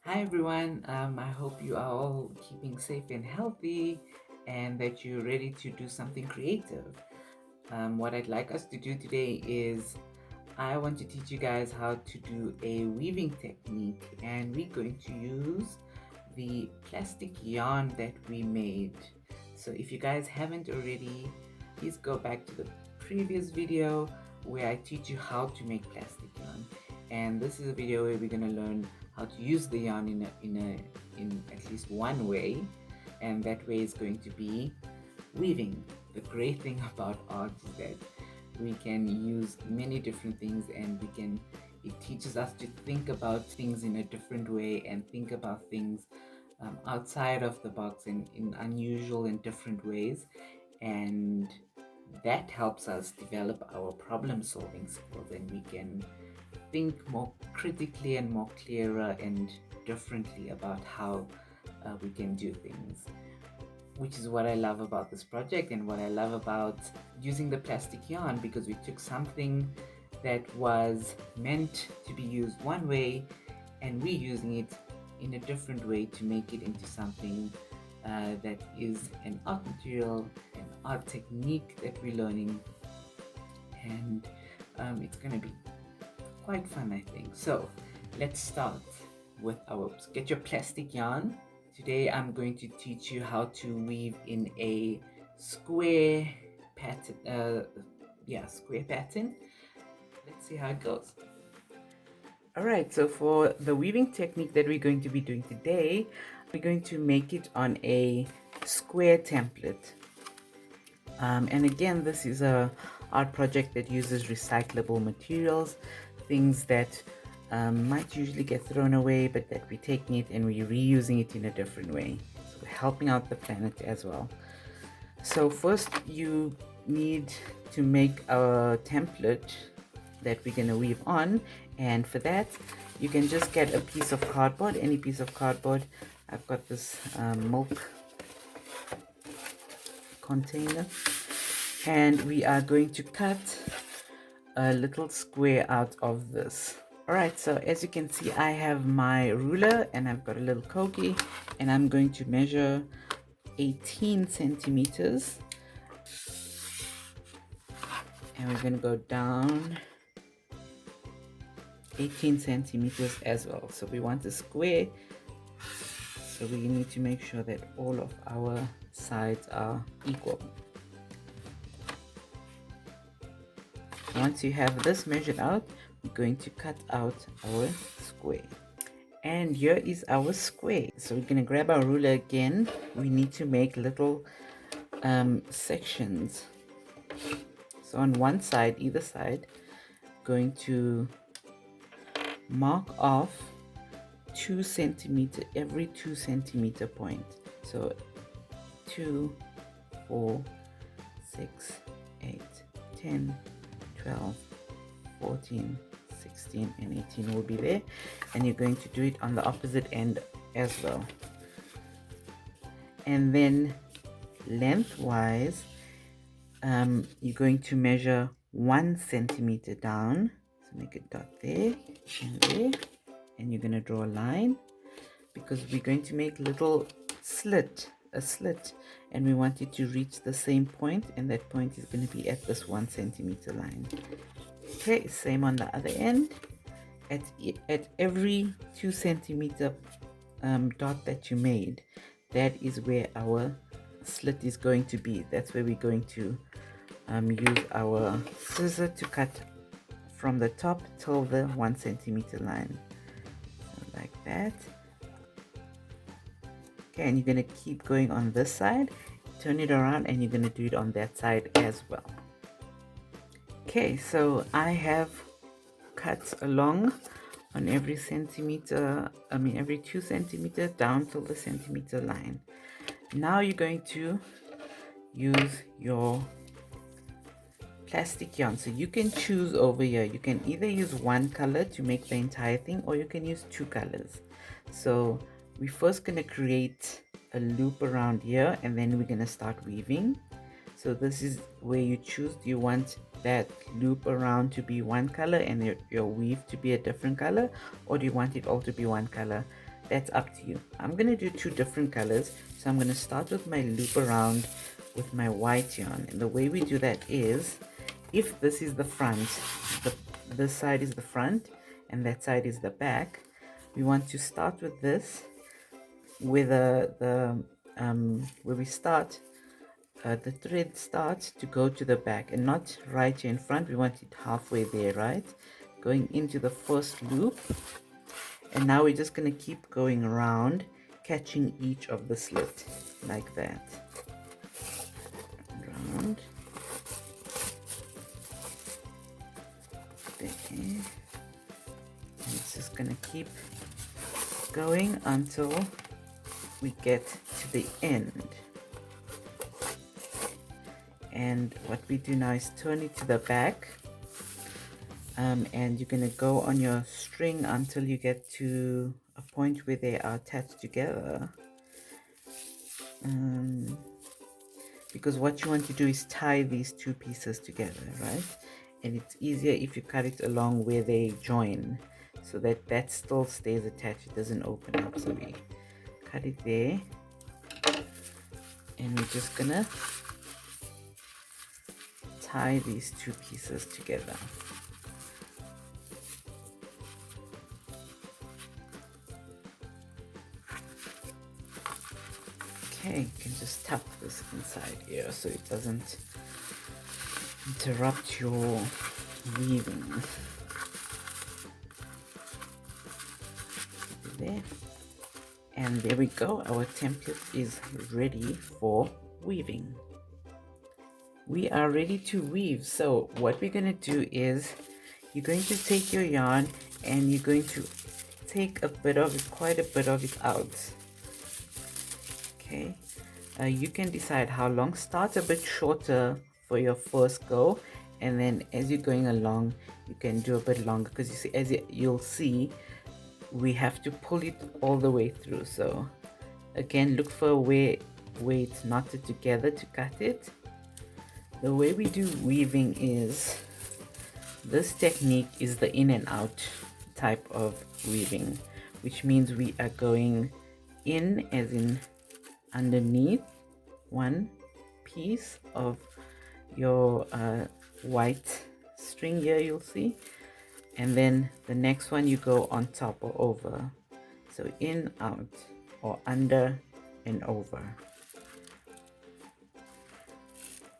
Hi everyone, I hope you are all keeping safe and healthy and that you're ready to do something creative. What I'd like us to do today is I want to teach you guys how to do a weaving technique, and we're going to use the plastic yarn that we made. So if you guys haven't already, please go back to the previous video where I teach you how to make plastic yarn. And this is a video where we're going to learn how to use the yarn in at least one way, and that way is going to be weaving. The great thing about art is that we can use many different things, and it teaches us to think about things in a different way and think about things outside of the box in unusual and different ways, and that helps us develop our problem solving skills, and we can think more critically and more clearer and differently about how we can do things, which is what I love about this project and what I love about using the plastic yarn, because we took something that was meant to be used one way and we're using it in a different way to make it into something that is an art material, an art technique that we're learning, and it's going to be quite fun, I think. So let's start with our, get your plastic yarn. Today I'm going to teach you how to weave in a square pattern, square pattern. Let's see how it goes. Alright, so for the weaving technique that we're going to be doing today, we're going to make it on a square template. And again, this is a art project that uses recyclable materials, things that might usually get thrown away, but that we're taking it and we're reusing it in a different way. So we're helping out the planet as well. So first you need to make a template that we're going to weave on, and for that you can just get a piece of cardboard, any piece of cardboard. I've got this milk container, and we are going to cut a little square out of this. Alright, so as you can see, I have my ruler and I've got a little kogi, and I'm going to measure 18 centimeters, and we're going to go down 18 centimeters as well. So we want a square, so we need to make sure that all of our sides are equal. Once you have this measured out, we're going to cut out our square. And here is our square. So we're going to grab our ruler again. We need to make little sections. So on one side, either side, going to mark off 2 centimeter, every 2 centimeter point. So 2, 4, 6, 8, 10, 12, 14, 16 and 18 will be there, and you're going to do it on the opposite end as well. And then lengthwise, you're going to measure 1 centimeter down, so make a dot there and there, and you're going to draw a line, because we're going to make a slit, and we want it to reach the same point, and that point is going to be at this 1 centimeter line. Okay, same on the other end. At every 2 centimeter dot that you made, that is where our slit is going to be. That's where we're going to use our scissor to cut from the top till the 1 centimeter line, so like that. Okay, and you're going to keep going on this side, turn it around, and you're going to do it on that side as well. Okay, so I have cut along on every centimeter, every 2 centimeters down till the centimeter line. Now you're going to use your plastic yarn. So you can choose over here. You can either use one color to make the entire thing, or you can use 2 colors. So we're first going to create a loop around here, and then we're going to start weaving. So this is where you choose. Do you want that loop around to be one color and your weave to be a different color, or do you want it all to be one color? that's up to you. I'm going to do two different colors. So I'm going to start with my loop around with my white yarn. And the way we do that is, if this is the front, this side is the front and that side is the back, we want to start with this with where we start, the thread starts to go to the back and not right here in front. We want it halfway there, right? Going into the first loop. And now we're just going to keep going around, catching each of the slit like that. Around. There. And it's just going to keep going until we get to the end. And what we do now is turn it to the back. And you're going to go on your string until you get to a point where they are attached together. Because what you want to do is tie these two pieces together, right? And it's easier if you cut it along where they join, so that that still stays attached, it doesn't open up. So we cut it there, and we're just gonna tie these two pieces together. Okay, you can just tap this inside here so it doesn't interrupt your weaving. There. And there we go, our template is ready for weaving. We are ready to weave. So what we're going to do is, you're going to take your yarn and you're going to take a bit of it, quite a bit of it out. Okay, you can decide how long. Start a bit shorter for your first go, and then as you're going along you can do a bit longer, because you see, as you'll see, we have to pull it all the way through. So again, look for a way it's knotted together to cut it. The way we do weaving is, this technique is the in and out type of weaving, which means we are going in, as in underneath one piece of your white string here, you'll see, and then the next one you go on top or over. So in, out, or under and over.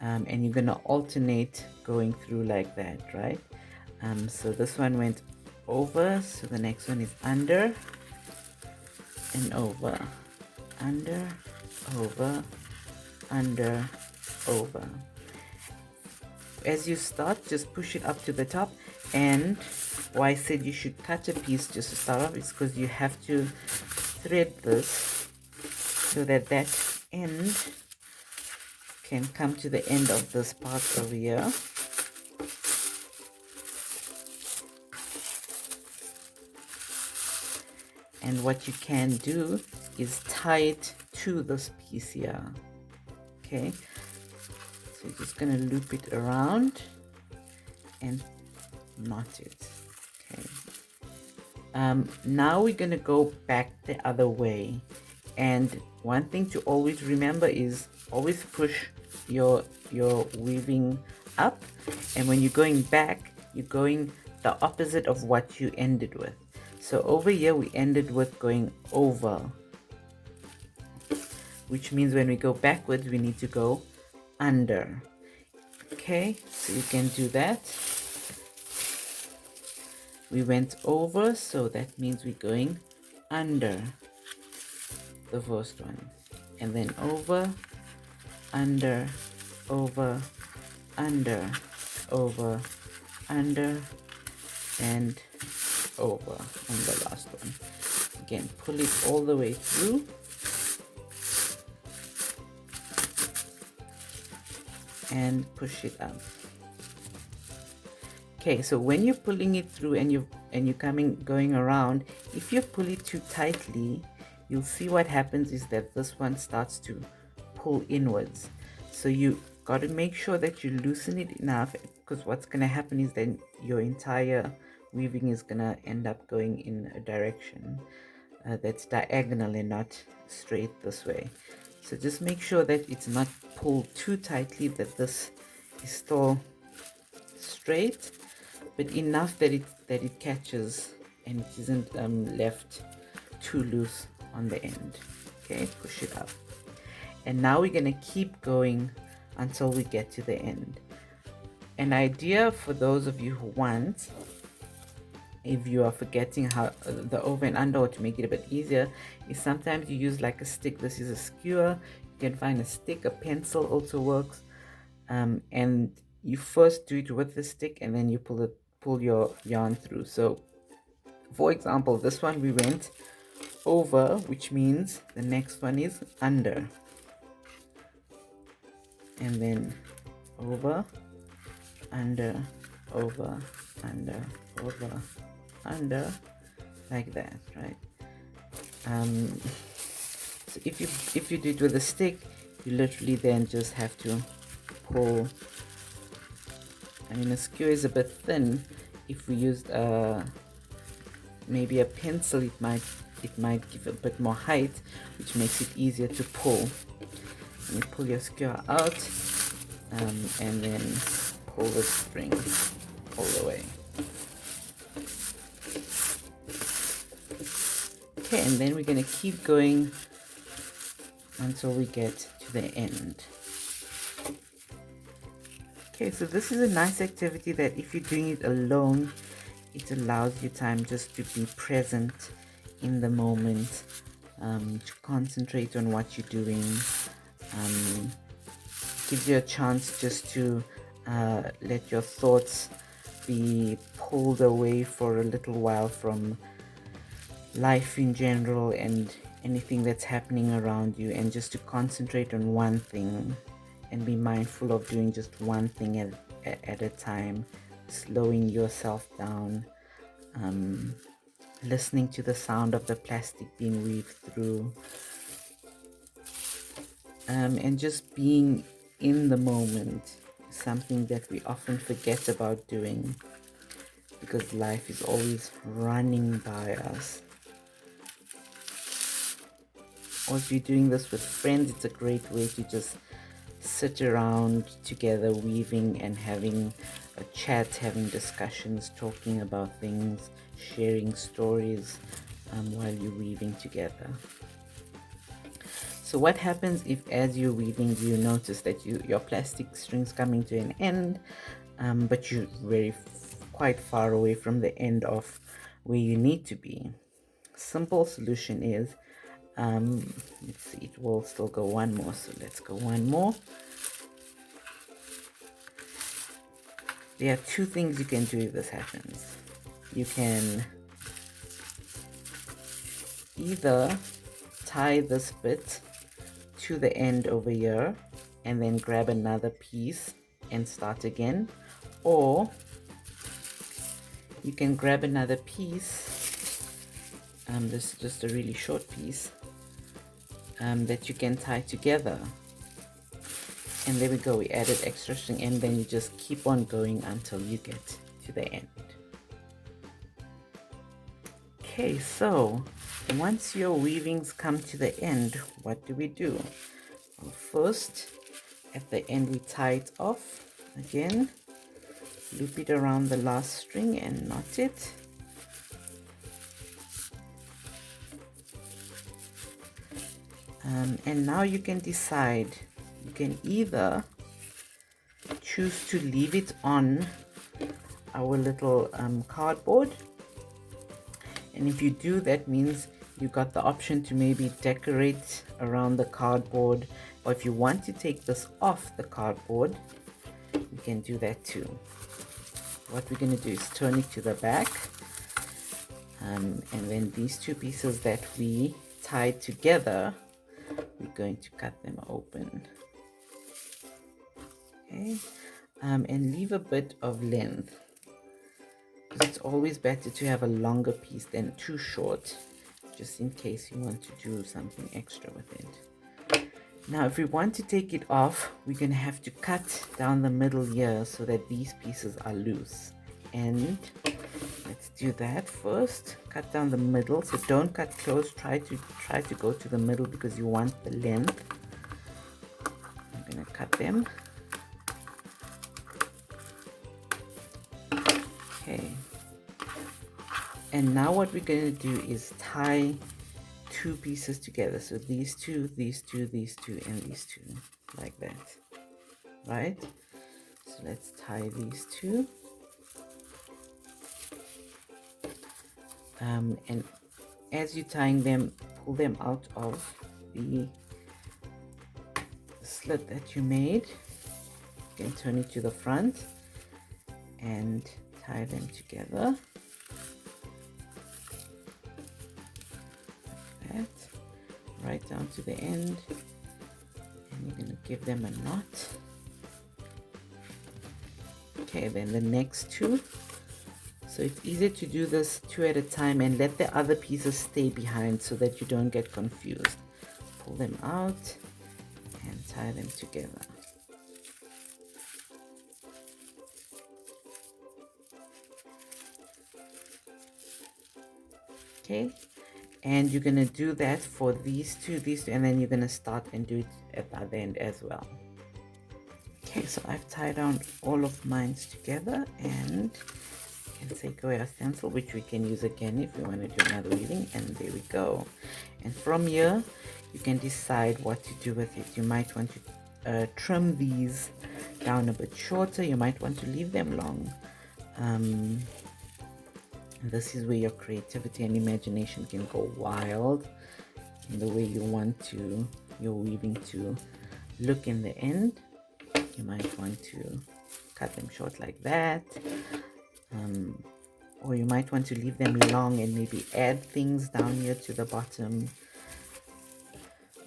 And you're gonna alternate going through like that, right? So this one went over, so the next one is under and over, under, over, under, over. As you start, just push it up to the top. And why I said you should cut a piece just to start off is because you have to thread this so that that end can come to the end of this part over here. And what you can do is tie it to this piece here. Okay, so you're just going to loop it around and knot it. Okay, now we're going to go back the other way. And one thing to always remember is always push your weaving up, and when you're going back, you're going the opposite of what you ended with. So over here we ended with going over, which means when we go backwards we need to go under. Okay, so you can do that. We went over, so that means we're going under the first one, and then over, under, over, under, over, under, and over on the last one. Again, pull it all the way through, and push it up. Okay, so when you're pulling it through and you're going around, if you pull it too tightly, you'll see what happens is that this one starts to pull inwards. So you got to make sure that you loosen it enough, because what's going to happen is then your entire weaving is going to end up going in a direction. that's diagonal and not straight this way. So just make sure that it's not pulled too tightly, that this is still straight, but enough that it catches and it isn't left too loose on the end. Okay, push it up. And now we're going to keep going until we get to the end. An idea for those of you who want, if you are forgetting how the over and under, or to make it a bit easier, is sometimes you use like a stick. This is a skewer. You can find a stick, a pencil also works, and you first do it with the stick and then you pull your yarn through. So for example, this one we went over, which means the next one is under, and then over, under, over, under, over, under, like that, right? So if you do it with a stick, you literally then just have to pull. I mean, a skewer is a bit thin. If we used maybe a pencil, it might give a bit more height, which makes it easier to pull. You pull your skewer out, and then pull the string all the way. Okay, and then we're going to keep going until we get to the end. Okay, so this is a nice activity that if you're doing it alone, it allows you time just to be present in the moment, to concentrate on what you're doing. Gives you a chance just to let your thoughts be pulled away for a little while from life in general and anything that's happening around you, and just to concentrate on one thing and be mindful of doing just one thing at a time, slowing yourself down, listening to the sound of the plastic being weaved through, and just being in the moment, something that we often forget about doing because life is always running by us. Or if you're doing this with friends, it's a great way to just sit around together weaving and having a chat, having discussions, talking about things, sharing stories while you're weaving together. So what happens if as you're weaving you notice that your plastic string's coming to an end, but you're quite far away from the end of where you need to be? Simple solution is, let's see, it will still go one more, so let's go one more. There are two things you can do if this happens. You can either tie this bit to the end over here and then grab another piece and start again, or you can grab another piece, this is just a really short piece, that you can tie together, and there we go, we added extra string, and then you just keep on going until you get to the end. Okay, so once your weavings come to the end, what do we do? Well, first, at the end we tie it off again, loop it around the last string and knot it. And now you can decide, you can either choose to leave it on our little cardboard, and if you do, that means you got the option to maybe decorate around the cardboard, or if you want to take this off the cardboard, you can do that too. What we're going to do is turn it to the back, and then these two pieces that we tied together, we're going to cut them open. Okay, and leave a bit of length. It's always better to have a longer piece than too short, just in case you want to do something extra with it. Now, if we want to take it off, we're going to have to cut down the middle here so that these pieces are loose. And Let's do that first. Cut down the middle, so don't cut close. Try to go to the middle because you want the length. I'm gonna cut them. Okay. And now what we're gonna do is tie two pieces together. So these two, these two, these two, and these two, like that. Right? So let's tie these two. And as you're tying them, pull them out of the slit that you made. You can turn it to the front and tie them together like that, right down to the end, and you're going to give them a knot. Okay, then the next two. So it's easier to do this two at a time and let the other pieces stay behind so that you don't get confused. Pull them out and tie them together. Okay, and you're going to do that for these two, and then you're going to start and do it at the other end as well. Okay, so I've tied down all of mine together, and you can take away our stencil, which we can use again if you want to do another weaving, and there we go. And from here you can decide what to do with it. You might want to trim these down a bit shorter, you might want to leave them long. This is where your creativity and imagination can go wild in the way you want to your weaving to look in the end. You might want to cut them short like that, or you might want to leave them long and maybe add things down here to the bottom.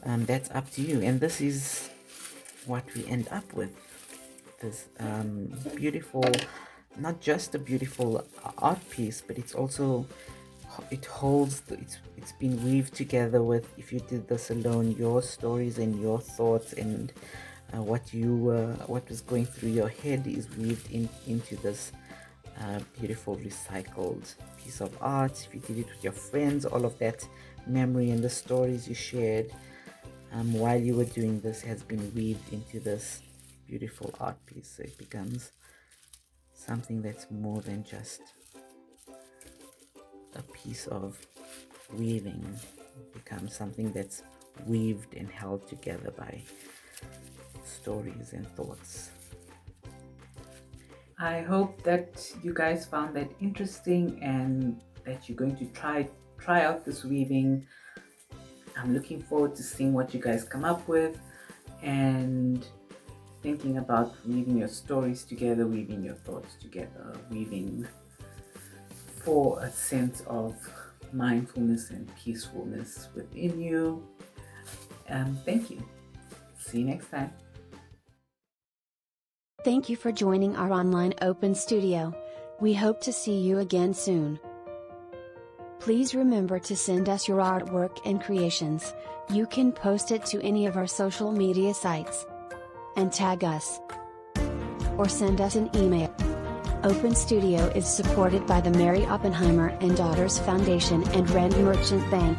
That's up to you, and this is what we end up with. This beautiful, not just a beautiful art piece, but it's also, it holds, it's been weaved together with, if you did this alone, your stories and your thoughts and what was going through your head is weaved into this beautiful recycled piece of art. If you did it with your friends, all of that memory and the stories you shared while you were doing this has been weaved into this beautiful art piece. So it becomes something that's more than just a piece of weaving. It becomes something that's weaved and held together by stories and thoughts. I hope that you guys found that interesting and that you're going to try out this weaving. I'm looking forward to seeing what you guys come up with and thinking about weaving your stories together, weaving your thoughts together, weaving for a sense of mindfulness and peacefulness within you. Thank you. See you next time. Thank you for joining our online open studio. We hope to see you again soon. Please remember to send us your artwork and creations. You can post it to any of our social media sites and tag us, or send us an email. Open Studio is supported by the Mary Oppenheimer and Daughters Foundation and Rand Merchant Bank.